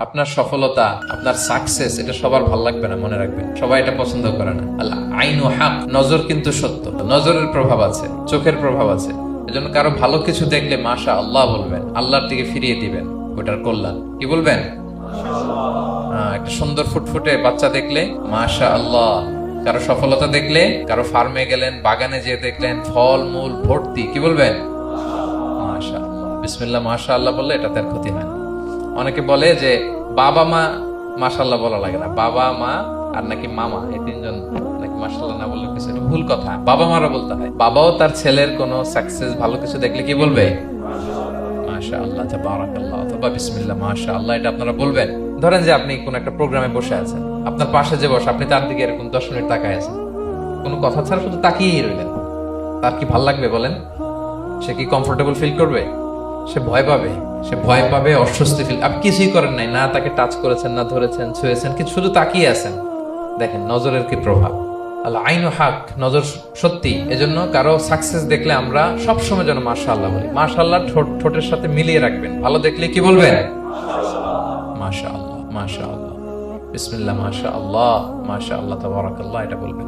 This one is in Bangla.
আপনার সফলতা, আপনার সাকসেস, এটা সবার ভালো লাগবে না, মনে রাখবেন। সবাই এটা পছন্দ করে না। আল্লাহ আইনু হক, নজর কিন্তু সত্য, নজরের প্রভাব আছে, চোখের প্রভাব আছে। এজন্য কারো ভালো কিছু দেখলে মাশা আল্লাহ বলবেন, আল্লাহর দিকে ফিরিয়ে দিবেন ওটার কল্যাণ। কি বলবেন? একটা সুন্দর ফুটফুটে বাচ্চা দেখলে মাশা আল্লাহ। কারো সফলতা দেখলে, কারো ফার্মে গেলেন, বাগানে যেয়ে দেখলেন ফল মূল ভর্তি, কি বলবেন? মাশা আল্লাহ, বিসমিল্লাহ মাশা আল্লাহ বললে এটা তার ক্ষতি হয় না। অনেকে বলে যে বাবা মা মাশাআল্লাহ বলা লাগে না, বাবা মা আর নাকি মামা, এই তিনজন নাকি মাশাআল্লাহ না বললে কিছু, এটা ভুল কথা। বাবা মারা বলতে হয়। বাবাও তার ছেলের কোনো সাকসেস, ভালো কিছু দেখলে কি বলবে? মাশাআল্লাহ, তাবারাকাল্লাহ, অথবা বিসমিল্লাহ মাশাআল্লাহ, এটা আপনারা বলবেন। ধরেন যে আপনি কোন একটা প্রোগ্রামে বসে আছেন, আপনার পাশে যে বসে, আপনি তার দিকে এরকম 10 মিনিট তাকায় আছেন, কোনো কথা ছাড়া শুধু তাকিয়েই রইলেন। তার কি ভাল লাগবে বলেন? সে কি কমফোর্টেবল ফিল করবে? সে ভয় পাবে, সে ভয় পাবে, অস্বস্তি ফিল। আপনি কিছুই করেন নাই, না তাকে টাচ করেছেন, না ধরেছেন, ছুঁয়েছেন, কিন্তু শুধু তাকিয়ে আছেন। দেখেন নজরের কি প্রভাব। আল্লাহ আইনু হক, নজর সত্যি। এজন্য কারো সাকসেস দেখলে আমরা সবসময় যেন মাশাআল্লাহ বলি। মাশাআল্লাহ ঠোঁটের সাথে মিলিয়ে রাখবেন। ভালো দেখলে কি বলবেন? মাশাআল্লাহ, মাশাআল্লাহ, বিসমিল্লাহ মাশাআল্লাহ, মাশাআল্লাহ, তাবারাকাল্লাহ, এটা বলবেন।